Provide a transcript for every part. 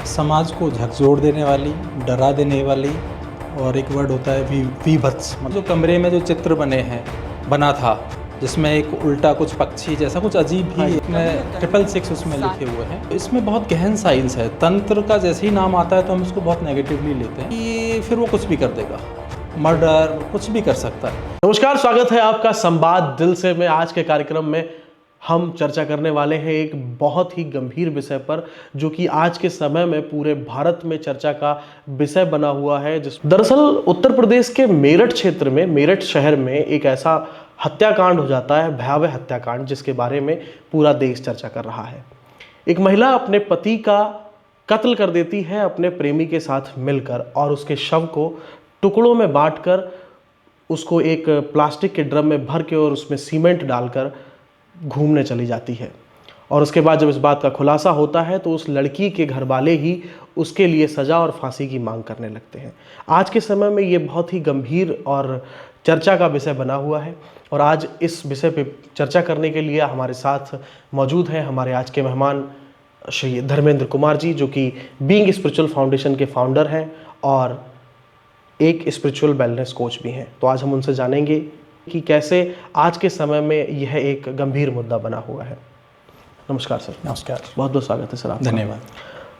समाज को झकझोर देने वाली, डरा देने वाली, और एक वर्ड होता है वीभत्स। जो कमरे में जो चित्र बना था, जिसमें एक उल्टा कुछ पक्षी जैसा कुछ अजीब ही, इसमें 666 उसमें लिखे हुए हैं। इसमें बहुत गहन साइंस है। तंत्र का जैसे ही नाम आता है तो हम इसको बहुत नेगेटिवली लेते हैं कि फिर वो कुछ भी कर देगा, मर्डर कुछ भी कर सकता है। नमस्कार, स्वागत है आपका संवाद दिल से में। आज के कार्यक्रम में हम चर्चा करने वाले हैं एक बहुत ही गंभीर विषय पर, जो कि आज के समय में पूरे भारत में चर्चा का विषय बना हुआ है। दरअसल उत्तर प्रदेश के मेरठ क्षेत्र में, मेरठ शहर में एक ऐसा हत्याकांड हो जाता है, भयावह हत्याकांड, जिसके बारे में पूरा देश चर्चा कर रहा है। एक महिला अपने पति का कत्ल कर देती है अपने प्रेमी के साथ मिलकर, और उसके शव को टुकड़ों में बांटकर उसको एक प्लास्टिक के ड्रम में भर के और उसमें सीमेंट डालकर घूमने चली जाती है। और उसके बाद जब इस बात का खुलासा होता है तो उस लड़की के घर वाले ही उसके लिए सज़ा और फांसी की मांग करने लगते हैं। आज के समय में ये बहुत ही गंभीर और चर्चा का विषय बना हुआ है, और आज इस विषय पे चर्चा करने के लिए हमारे साथ मौजूद हैं हमारे आज के मेहमान श्री धर्मेंद्र कुमार जी, जो कि बीइंग स्पिरिचुअल फाउंडेशन के फाउंडर हैं और एक स्पिरिचुअल वेलनेस कोच भी हैं। तो आज हम उनसे जानेंगे कि कैसे आज के समय में यह एक गंभीर मुद्दा बना हुआ है। नमस्कार सर। नमस्कार, बहुत बहुत स्वागत है सर आपका। धन्यवाद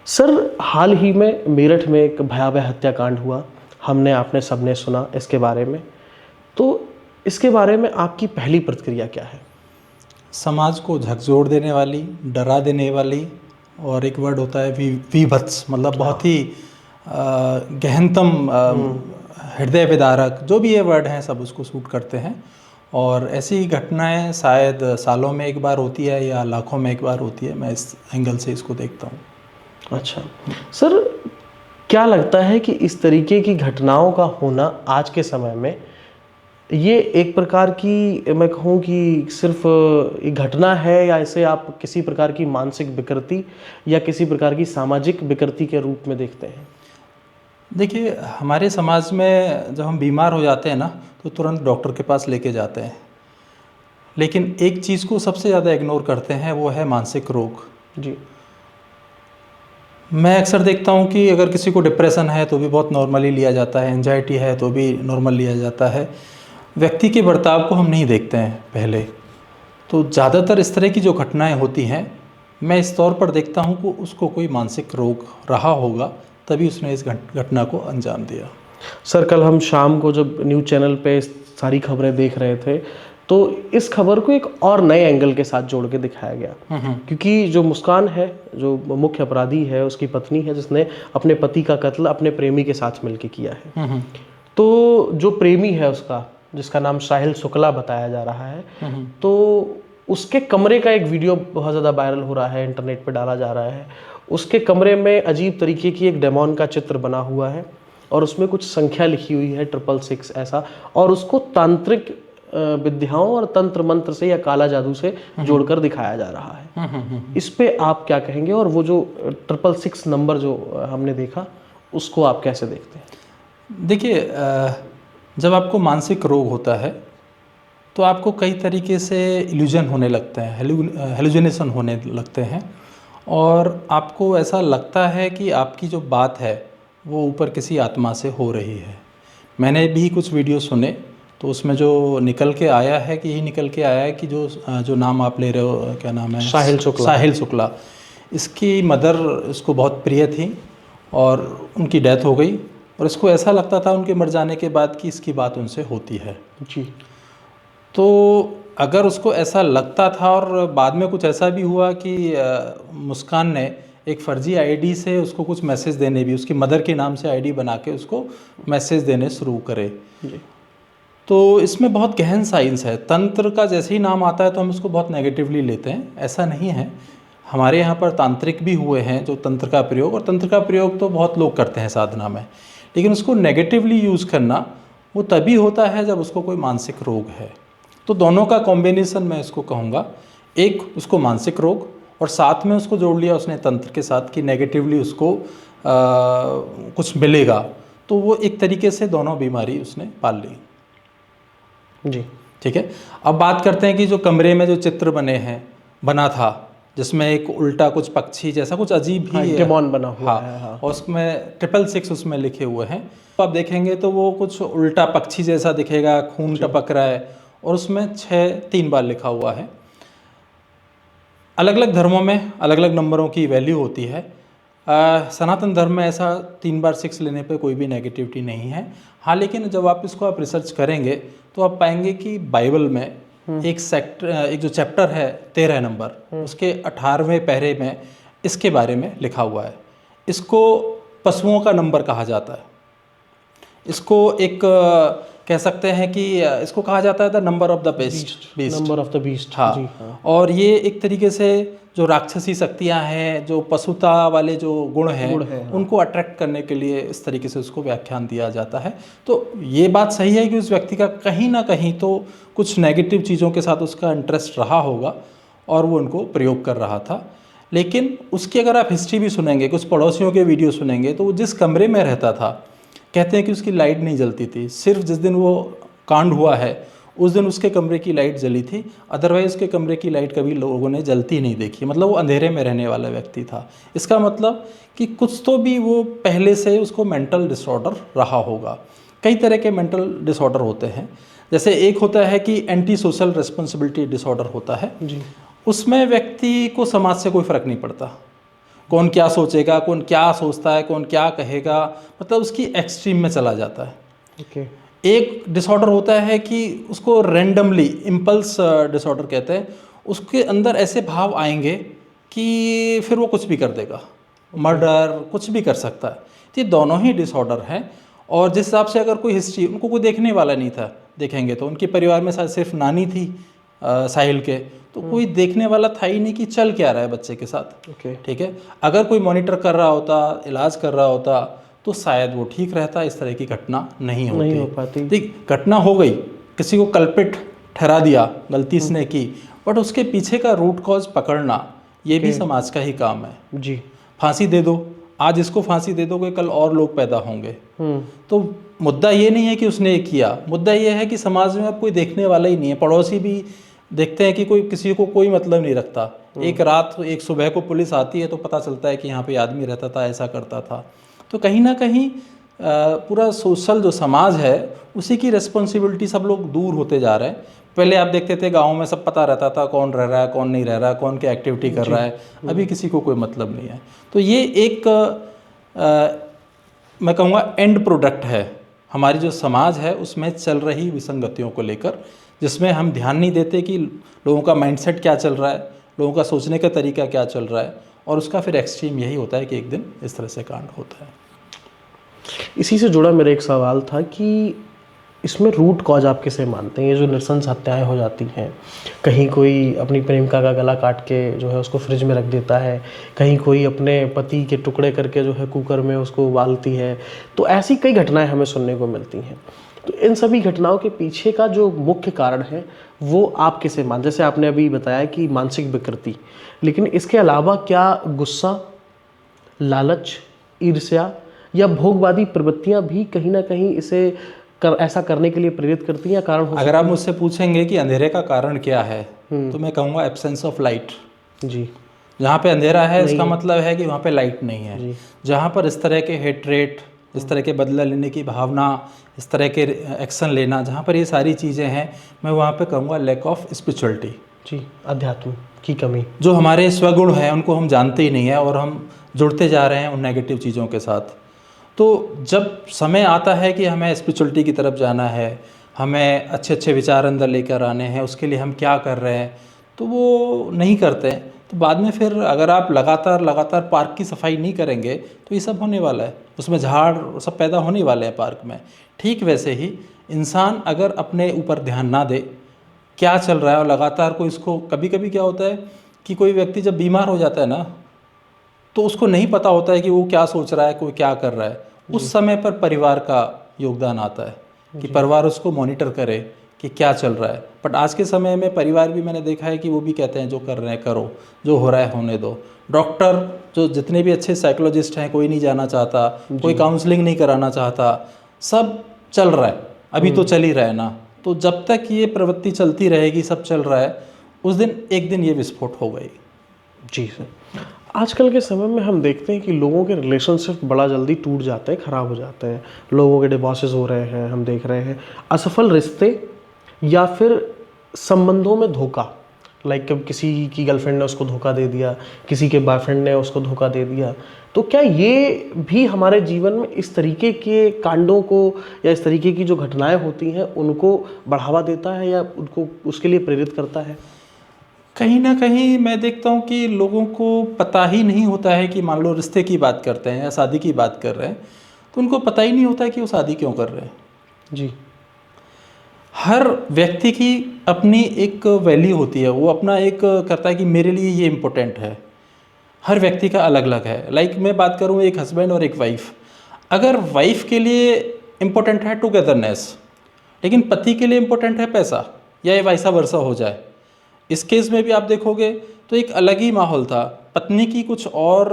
सर, हाल ही में मेरठ में एक भयावह हत्याकांड हुआ, आपने सबने सुना इसके बारे में। तो इसके बारे में आपकी पहली प्रतिक्रिया क्या है? समाज को झकझोर देने वाली, डरा देने वाली, और एक वर्ड होता है वीभत्स, मतलब बहुत ही गहनतम, हृदय विदारक, जो भी ये वर्ड हैं सब उसको सूट करते हैं। और ऐसी घटनाएं शायद सालों में एक बार होती है या लाखों में एक बार होती है। मैं इस एंगल से इसको देखता हूँ। अच्छा सर, क्या लगता है कि इस तरीके की घटनाओं का होना आज के समय में ये एक प्रकार की, मैं कहूँ कि सिर्फ एक घटना है, या इसे आप किसी प्रकार की मानसिक विकृति या किसी प्रकार की सामाजिक विकृति के रूप में देखते हैं? देखिए, हमारे समाज में जब हम बीमार हो जाते हैं ना, तो तुरंत डॉक्टर के पास लेके जाते हैं, लेकिन एक चीज़ को सबसे ज़्यादा इग्नोर करते हैं, वो है मानसिक रोग। जी। मैं अक्सर देखता हूँ कि अगर किसी को डिप्रेशन है तो भी बहुत नॉर्मली लिया जाता है, एंजाइटी है तो भी नॉर्मल लिया जाता है। व्यक्ति के बर्ताव को हम नहीं देखते हैं पहले। तो ज़्यादातर इस तरह की जो घटनाएं होती हैं, मैं इस तौर पर देखता हूँ कि उसको कोई मानसिक रोग रहा होगा, तभी उसने इस घटना को अंजाम दिया। सर, कल हम शाम को जब न्यूज़ चैनल पे सारी खबरें देख रहे थे, तो इस खबर को एक और नए एंगल के साथ जोड़ के दिखाया गया। क्योंकि जो मुस्कान है, जो मुख्य अपराधी है, उसकी पत्नी है, जिसने अपने पति का कत्ल अपने प्रेमी के साथ मिलकर किया है। तो जो प्रेमी है उसका, जिसका नाम साहिल शुक्ला बताया जा रहा है, तो उसके कमरे का एक वीडियो बहुत ज़्यादा वायरल हो रहा है, इंटरनेट पे डाला जा रहा है। उसके कमरे में अजीब तरीके की एक डेमोन का चित्र बना हुआ है, और उसमें कुछ संख्या लिखी हुई है 666 ऐसा, और उसको तांत्रिक विद्याओं और तंत्र मंत्र से या काला जादू से जोड़कर दिखाया जा रहा है। इस पे आप क्या कहेंगे? और वो जो 666 नंबर जो हमने देखा, उसको आप कैसे देखते हैं? देखिए, जब आपको मानसिक रोग होता है तो आपको कई तरीके से इल्यूजन होने लगते हैं, हेलुसिनेशन होने लगते हैं, और आपको ऐसा लगता है कि आपकी जो बात है वो ऊपर किसी आत्मा से हो रही है। मैंने भी कुछ वीडियो सुने, तो उसमें जो निकल के आया है कि यही निकल के आया है कि जो नाम आप ले रहे हो, क्या नाम है? साहिल शुक्ला। इसकी मदर इसको बहुत प्रिय थी और उनकी डेथ हो गई, और इसको ऐसा लगता था उनके मर जाने के बाद कि इसकी बात उनसे होती है। जी। तो अगर उसको ऐसा लगता था, और बाद में कुछ ऐसा भी हुआ कि मुस्कान ने एक फ़र्ज़ी आईडी से उसको कुछ मैसेज देने भी, उसकी मदर के नाम से आईडी बना के उसको मैसेज देने शुरू करे। तो इसमें बहुत गहन साइंस है। तंत्र का जैसे ही नाम आता है तो हम इसको बहुत नेगेटिवली लेते हैं, ऐसा नहीं है। हमारे यहाँ पर तांत्रिक भी हुए हैं जो तंत्र का प्रयोग, और तंत्र का प्रयोग तो बहुत लोग करते हैं साधना में, लेकिन उसको नेगेटिवली यूज़ करना वो तभी होता है जब उसको कोई मानसिक रोग है। तो दोनों का कॉम्बिनेशन मैं इसको कहूँगा, एक उसको मानसिक रोग, और साथ में उसको जोड़ लिया उसने तंत्र के साथ कि नेगेटिवली उसको कुछ मिलेगा, तो वो एक तरीके से दोनों बीमारी उसने पाल ली। जी। ठीक है। अब बात करते हैं कि जो कमरे में जो चित्र बना था, जिसमें एक उल्टा कुछ पक्षी जैसा कुछ अजीब ही डेमॉन बना हुआ हाँ, है। हाँ। और उसमें 666 उसमें लिखे हुए हैं। तो आप देखेंगे तो वो कुछ उल्टा पक्षी जैसा दिखेगा, खून टपक रहा है, और उसमें 3 बार लिखा हुआ है। अलग अलग धर्मों में अलग अलग नंबरों की वैल्यू होती है। सनातन धर्म में ऐसा 3 बार 6 लेने पे कोई भी नेगेटिविटी नहीं है। हाँ, लेकिन जब आप इसको आप रिसर्च करेंगे तो आप पाएंगे कि बाइबल में एक जो चैप्टर है 13 नंबर, उसके 18वें पैरे में इसके बारे में लिखा हुआ है। इसको पशुओं का नंबर कहा जाता है। इसको एक कह सकते हैं कि इसको कहा जाता है the number of the best, number of the beast. हाँ। जी हाँ। और ये एक तरीके से जो राक्षसी शक्तियाँ हैं, जो पशुता वाले जो गुण हैं, हाँ। उनको अट्रैक्ट करने के लिए इस तरीके से उसको व्याख्यान दिया जाता है। तो ये बात सही है कि उस व्यक्ति का कहीं ना कहीं तो कुछ नेगेटिव चीज़ों के साथ उसका इंटरेस्ट रहा होगा और वो उनको प्रयोग कर रहा था। लेकिन उसकी अगर आप हिस्ट्री भी सुनेंगे, कुछ पड़ोसियों के वीडियो सुनेंगे, तो वो जिस कमरे में रहता था, कहते हैं कि उसकी लाइट नहीं जलती थी। सिर्फ जिस दिन वो कांड हुआ है उस दिन उसके कमरे की लाइट जली थी, अदरवाइज उसके कमरे की लाइट कभी लोगों ने जलती नहीं देखी। मतलब वो अंधेरे में रहने वाला व्यक्ति था। इसका मतलब कि कुछ तो भी वो पहले से उसको मेंटल डिसऑर्डर रहा होगा। कई तरह के मेंटल डिसऑर्डर होते हैं। जैसे एक होता है कि एंटी सोशल रिस्पॉन्सिबिलिटी डिसऑर्डर होता है जी। उसमें व्यक्ति को समाज से कोई फ़र्क नहीं पड़ता, कौन क्या सोचेगा, कौन क्या सोचता है, कौन क्या कहेगा, मतलब उसकी एक्सट्रीम में चला जाता है। ओके। एक डिसऑर्डर होता है कि उसको रैंडमली इम्पल्स डिसऑर्डर कहते हैं। उसके अंदर ऐसे भाव आएंगे कि फिर वो कुछ भी कर देगा, मर्डर कुछ भी कर सकता है। तो ये दोनों ही डिसऑर्डर हैं। और जिस हिसाब से अगर कोई हिस्ट्री, उनको कोई देखने वाला नहीं था, देखेंगे तो उनके परिवार में शायद सिर्फ नानी थी साहिल के, तो कोई देखने वाला था ही नहीं कि चल क्या रहा है बच्चे के साथ। ओके। ठीक है, अगर कोई मॉनिटर कर रहा होता, इलाज कर रहा होता, तो शायद वो ठीक रहता, इस तरह की घटना नहीं होती। नहीं हो पाती। ठीक, घटना हो गई, किसी को कल्पिट ठहरा दिया, गलती इसने की, बट उसके पीछे का रूट कॉज पकड़ना ये भी समाज का ही काम है। जी। फांसी दे दो, आज इसको फांसी दे दोगे, कल और लोग पैदा होंगे। हम्म। तो मुद्दा ये नहीं है कि उसने ये किया, मुद्दा ये है कि समाज में अब कोई देखने वाला ही नहीं है। पड़ोसी भी देखते हैं कि कोई किसी को कोई मतलब नहीं रखता। एक रात एक सुबह को पुलिस आती है तो पता चलता है कि यहाँ पे आदमी रहता था, ऐसा करता था। तो कहीं ना कहीं पूरा सोशल जो समाज है उसी की रिस्पॉन्सिबिलिटी सब लोग दूर होते जा रहे हैं। पहले आप देखते थे गाँव में सब पता रहता था कौन रह रहा है, कौन नहीं रह रहा है, कौन क्या एक्टिविटी कर रहा है। अभी किसी को कोई मतलब नहीं है। तो ये एक मैं कहूँगा एंड प्रोडक्ट है हमारी जो समाज है उसमें चल रही विसंगतियों को लेकर, जिसमें हम ध्यान नहीं देते कि लोगों का माइंडसेट क्या चल रहा है, लोगों का सोचने का तरीका क्या चल रहा है, और उसका फिर एक्सट्रीम यही होता है कि एक दिन इस तरह से कांड होता है। इसी से जुड़ा मेरा एक सवाल था कि इसमें रूट कॉज आप किसे मानते हैं? ये जो नृशंस हत्याएं हो जाती हैं, कहीं कोई अपनी प्रेमिका का गला काट के जो है उसको फ्रिज में रख देता है, कहीं कोई अपने पति के टुकड़े करके जो है कुकर में उसको उबालती है, तो ऐसी कई घटनाएं हमें सुनने को मिलती हैं। तो इन सभी घटनाओं के पीछे का जो मुख्य कारण है वो आप किसे मान, जैसे आपने अभी बताया कि मानसिक विकृति, लेकिन इसके अलावा क्या गुस्सा, लालच, ईर्ष्या या भोगवादी प्रवृत्तियां भी कहीं ना कहीं इसे ऐसा करने के लिए प्रेरित करती हैं या कारण हो? अगर आप मुझसे पूछेंगे कि अंधेरे का कारण क्या है, तो मैं कहूँगा एब्सेंस ऑफ लाइट। जी। जहाँ पे अंधेरा है इसका मतलब है कि वहाँ पे लाइट नहीं है। जी। जहाँ पर इस तरह के हेट्रेट, इस तरह के बदला लेने की भावना, इस तरह के एक्शन लेना, जहाँ पर ये सारी चीज़ें हैं, मैं वहाँ पे कहूँगा लैक ऑफ स्पिरिचुअलिटी। जी, अध्यात्म की कमी। जो हमारे स्वगुण हैं उनको हम जानते ही नहीं है और हम जुड़ते जा रहे हैं उन नेगेटिव चीज़ों के साथ। तो जब समय आता है कि हमें स्पिरिचुअलिटी की तरफ जाना है, हमें अच्छे अच्छे विचार अंदर लेकर आने हैं, उसके लिए हम क्या कर रहे हैं, तो वो नहीं करते हैं। तो बाद में फिर अगर आप लगातार पार्क की सफाई नहीं करेंगे तो ये सब होने वाला है, उसमें झाड़ सब पैदा होने वाले हैं पार्क में। ठीक वैसे ही इंसान अगर अपने ऊपर ध्यान ना दे क्या चल रहा है और लगातार कोई इसको, कभी कभी क्या होता है कि कोई व्यक्ति जब बीमार हो जाता है ना तो उसको नहीं पता होता है कि वो क्या सोच रहा है, कोई क्या कर रहा है। उस समय पर परिवार का योगदान आता है कि परिवार उसको मॉनिटर करे कि क्या चल रहा है। बट आज के समय में परिवार भी मैंने देखा है कि वो भी कहते हैं जो कर रहे हैं करो, जो हो रहा है होने दो। डॉक्टर जो जितने भी अच्छे साइकोलॉजिस्ट हैं कोई नहीं जाना चाहता, कोई काउंसलिंग नहीं कराना चाहता, सब चल रहा है, अभी तो चल ही रहा है ना। तो जब तक ये प्रवृत्ति चलती रहेगी, सब चल रहा है, उस दिन एक दिन ये विस्फोट हो गई। जी सर। आजकल के समय में हम देखते हैं कि लोगों के रिलेशनशिप बड़ा जल्दी टूट जाते हैं, ख़राब हो जाते हैं। लोगों के डिवोर्सेस हो रहे हैं, हम देख रहे हैं असफल रिश्ते या फिर संबंधों में धोखा। लाइक कब किसी की गर्लफ्रेंड ने उसको धोखा दे दिया, किसी के बॉयफ्रेंड ने उसको धोखा दे दिया। तो क्या ये भी हमारे जीवन में इस तरीके के कांडों को या इस तरीके की जो घटनाएं होती हैं उनको बढ़ावा देता है या उनको उसके लिए प्रेरित करता है? कहीं ना कहीं मैं देखता हूँ कि लोगों को पता ही नहीं होता है कि मान लो रिश्ते की बात करते हैं या शादी की बात कर रहे हैं, तो उनको पता ही नहीं होता है कि वो शादी क्यों कर रहे हैं। जी। हर व्यक्ति की अपनी एक वैल्यू होती है, वो अपना एक करता है कि मेरे लिए ये इम्पोर्टेंट है। हर व्यक्ति का अलग अलग है। लाइक मैं बात करूँ एक हस्बैंड और एक वाइफ, अगर वाइफ के लिए इम्पोर्टेंट है टुगेदरनेस, लेकिन पति के लिए इम्पोर्टेंट है पैसा, या ये वैसा वर्सा हो जाए, इस केस में भी आप देखोगे तो एक अलग ही माहौल था। पत्नी की कुछ और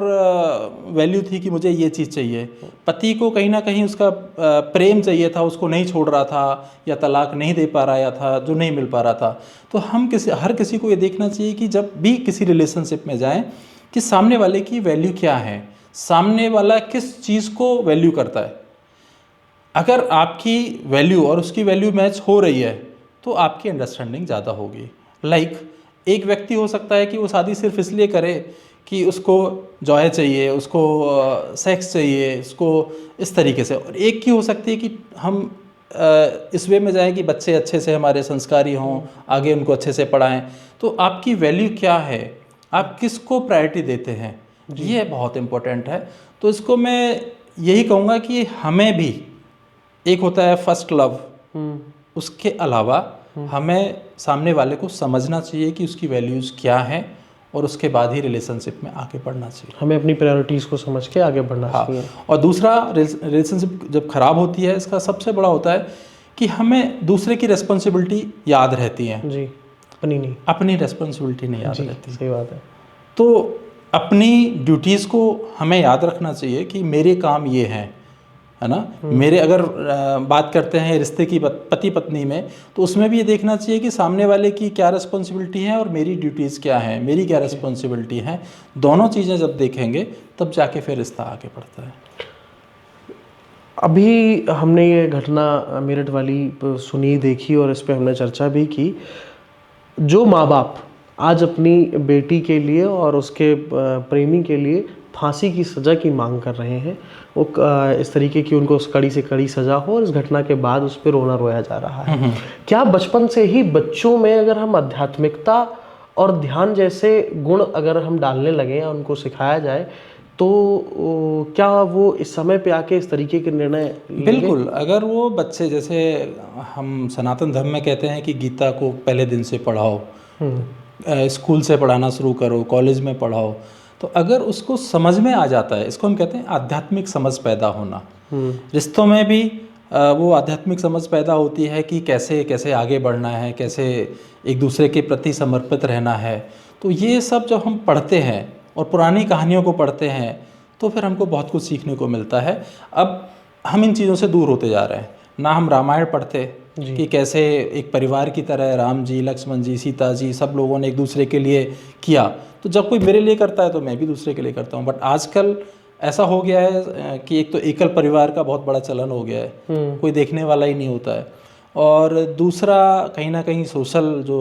वैल्यू थी कि मुझे ये चीज़ चाहिए, पति को कहीं ना कहीं उसका प्रेम चाहिए था, उसको नहीं छोड़ रहा था या तलाक नहीं दे पा रहा था, जो नहीं मिल पा रहा था। तो हर किसी को ये देखना चाहिए कि जब भी किसी रिलेशनशिप में जाएं कि सामने वाले की वैल्यू क्या है, सामने वाला किस चीज़ को वैल्यू करता है। अगर आपकी वैल्यू और उसकी वैल्यू मैच हो रही है तो आपकी अंडरस्टैंडिंग ज़्यादा होगी। लाइक एक व्यक्ति हो सकता है कि वो शादी सिर्फ इसलिए करे कि उसको जॉय चाहिए, उसको सेक्स चाहिए, उसको इस तरीके से, और एक की हो सकती है कि हम इस वे में जाएं कि बच्चे अच्छे से हमारे संस्कारी हों, आगे उनको अच्छे से पढ़ाएं। तो आपकी वैल्यू क्या है, आप किसको प्रायोरिटी देते हैं, ये बहुत इम्पोर्टेंट है। तो इसको मैं यही कहूँगा कि हमें भी, एक होता है फर्स्ट लव, उसके अलावा हमें सामने वाले को समझना चाहिए कि उसकी वैल्यूज़ क्या हैं, और उसके बाद ही रिलेशनशिप में आगे बढ़ना चाहिए। हमें अपनी प्रायोरिटीज़ को समझ के आगे बढ़ना चाहिए। और दूसरा, रिलेशनशिप जब ख़राब होती है, इसका सबसे बड़ा होता है कि हमें दूसरे की रिस्पॉन्सिबिलिटी याद रहती है जी, अपनी नहीं, अपनी रिस्पॉन्सिबिलिटी नहीं याद रहती। सही बात है। तो अपनी ड्यूटीज़ को हमें याद रखना चाहिए कि मेरे काम ये हैं, है ना। मेरे अगर बात करते हैं रिश्ते की पति पत्नी में, तो उसमें भी ये देखना चाहिए कि सामने वाले की क्या रिस्पॉन्सिबिलिटी है और मेरी ड्यूटीज़ क्या हैं, मेरी क्या रिस्पॉन्सिबिलिटी है। दोनों चीज़ें जब देखेंगे तब जाके फिर रिश्ता आगे बढ़ता है। अभी हमने ये घटना मेरठ वाली सुनी, देखी और इस पे हमने चर्चा भी की। जो माँ बाप आज अपनी बेटी के लिए और उसके प्रेमी के लिए फांसी की सज़ा की मांग कर रहे हैं, वो इस तरीके की उनको उस कड़ी से कड़ी सज़ा हो, और इस घटना के बाद उस पर रोना रोया जा रहा है। क्या बचपन से ही बच्चों में अगर हम आध्यात्मिकता और ध्यान जैसे गुण अगर हम डालने लगे या उनको सिखाया जाए, तो क्या वो इस समय पे आके इस तरीके के निर्णय लेंगे? बिल्कुल। अगर वो बच्चे, जैसे हम सनातन धर्म में कहते हैं कि गीता को पहले दिन से पढ़ाओ, स्कूल से पढ़ाना शुरू करो, कॉलेज में पढ़ाओ, तो अगर उसको समझ में आ जाता है, इसको हम कहते हैं आध्यात्मिक समझ पैदा होना। रिश्तों में भी वो आध्यात्मिक समझ पैदा होती है कि कैसे कैसे आगे बढ़ना है, कैसे एक दूसरे के प्रति समर्पित रहना है। तो ये सब जब हम पढ़ते हैं और पुरानी कहानियों को पढ़ते हैं, तो फिर हमको बहुत कुछ सीखने को मिलता है। अब हम इन चीज़ों से दूर होते जा रहे हैं। ना हम रामायण पढ़ते कि कैसे एक परिवार की तरह राम जी, लक्ष्मण जी, सीता जी, सब लोगों ने एक दूसरे के लिए किया। तो जब कोई मेरे लिए करता है तो मैं भी दूसरे के लिए करता हूँ। बट आजकल ऐसा हो गया है कि एक तो एकल परिवार का बहुत बड़ा चलन हो गया है, कोई देखने वाला ही नहीं होता है। और दूसरा, कहीं ना कहीं सोशल जो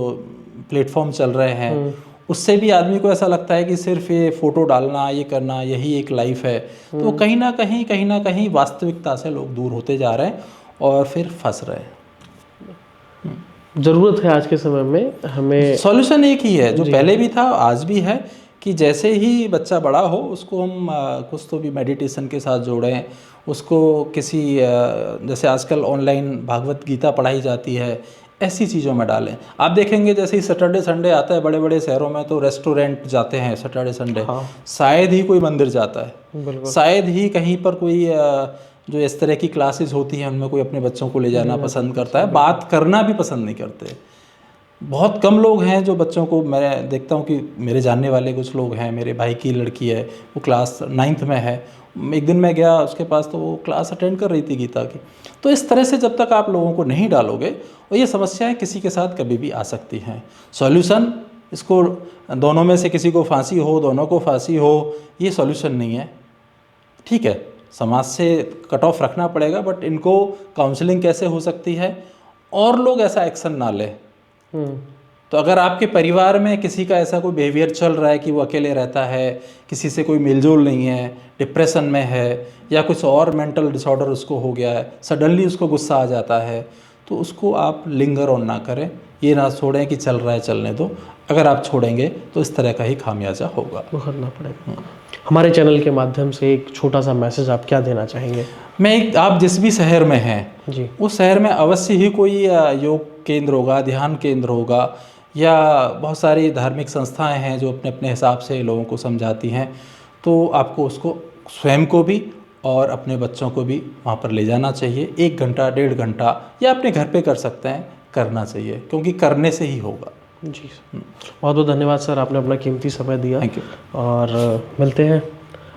प्लेटफॉर्म चल रहे हैं, उससे भी आदमी को ऐसा लगता है कि सिर्फ ये फ़ोटो डालना, ये करना, यही एक लाइफ है। तो कहीं ना कहीं वास्तविकता से लोग दूर होते जा रहे हैं और फिर फंस रहे हैं। ज़रूरत है आज के समय में, हमें सॉल्यूशन एक ही है जो पहले भी था आज भी है, कि जैसे ही बच्चा बड़ा हो उसको हम कुछ तो भी मेडिटेशन के साथ जोड़ें, उसको किसी जैसे आजकल ऑनलाइन भागवत गीता पढ़ाई जाती है, ऐसी चीज़ों में डालें। आप देखेंगे जैसे ही सैटरडे संडे आता है बड़े बड़े शहरों में, तो रेस्टोरेंट जाते हैं सैटरडे संडे। शायद ही कोई मंदिर जाता है, शायद ही कहीं पर कोई जो इस तरह की क्लासेस होती हैं उनमें कोई अपने बच्चों को ले जाना पसंद करता है। बात करना भी पसंद नहीं करते। बहुत कम लोग हैं जो बच्चों को, मैं देखता हूँ कि मेरे जानने वाले कुछ लोग हैं, मेरे भाई की लड़की है, वो क्लास 9th में है। एक दिन मैं गया उसके पास तो वो क्लास अटेंड कर रही थी गीता की। तो इस तरह से जब तक आप लोगों को नहीं डालोगे, और ये समस्याएं किसी के साथ कभी भी आ सकती हैं। सॉल्यूशन इसको दोनों में से किसी को फांसी हो, दोनों को फांसी हो, ये सॉल्यूशन नहीं है। ठीक है, समाज से कट ऑफ रखना पड़ेगा, बट इनको काउंसलिंग कैसे हो सकती है और लोग ऐसा एक्शन ना लें। तो अगर आपके परिवार में किसी का ऐसा कोई बिहेवियर चल रहा है कि वो अकेले रहता है, किसी से कोई मेलजोल नहीं है, डिप्रेशन में है, या कुछ और मेंटल डिसऑर्डर उसको हो गया है, सडनली उसको गुस्सा आ जाता है, तो उसको आप लिंगर ऑन ना करें, ये ना छोड़ें कि चल रहा है चलने दो। अगर आप छोड़ेंगे तो इस तरह का ही खामियाजा होगा, भुगतना पड़ेगा। हमारे चैनल के माध्यम से एक छोटा सा मैसेज आप क्या देना चाहेंगे? आप जिस भी शहर में हैं जी, उस शहर में अवश्य ही कोई योग केंद्र होगा, ध्यान केंद्र होगा, या बहुत सारी धार्मिक संस्थाएं हैं जो अपने अपने हिसाब से लोगों को समझाती हैं। तो आपको उसको स्वयं को भी और अपने बच्चों को भी वहाँ पर ले जाना चाहिए। 1 घंटा 1.5 घंटा या अपने घर पे कर सकते हैं, करना चाहिए, क्योंकि करने से ही होगा। जी बहुत बहुत धन्यवाद सर, आपने अपना कीमती समय दिया। Thank you. और मिलते हैं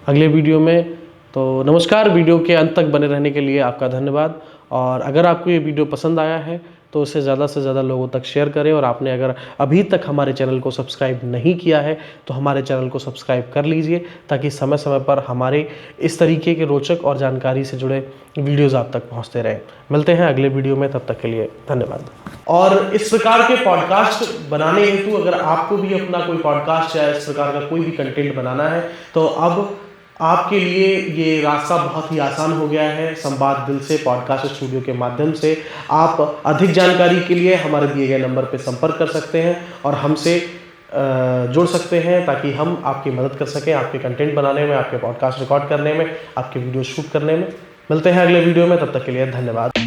अगले वीडियो में। तो नमस्कार, वीडियो के अंत तक बने रहने के लिए आपका धन्यवाद। और अगर आपको ये वीडियो पसंद आया है तो इसे ज़्यादा से ज़्यादा लोगों तक शेयर करें। और आपने अगर अभी तक हमारे चैनल को सब्सक्राइब नहीं किया है तो हमारे चैनल को सब्सक्राइब कर लीजिए, ताकि समय समय पर हमारे इस तरीके के रोचक और जानकारी से जुड़े वीडियोज़ आप तक पहुँचते रहें। मिलते हैं अगले वीडियो में, तब तक के लिए धन्यवाद। और इस प्रकार के पॉडकास्ट बनाने हेतु अगर आपको भी अपना कोई पॉडकास्ट या इस प्रकार का कोई भी कंटेंट बनाना है तो अब आपके लिए ये रास्ता बहुत ही आसान हो गया है। संवाद दिल से पॉडकास्ट स्टूडियो के माध्यम से आप अधिक जानकारी के लिए हमारे दिए गए नंबर पर संपर्क कर सकते हैं और हमसे जुड़ सकते हैं, ताकि हम आपकी मदद कर सकें आपके कंटेंट बनाने में, आपके पॉडकास्ट रिकॉर्ड करने में, आपके वीडियो शूट करने में। मिलते हैं अगले वीडियो में, तब तक के लिए धन्यवाद।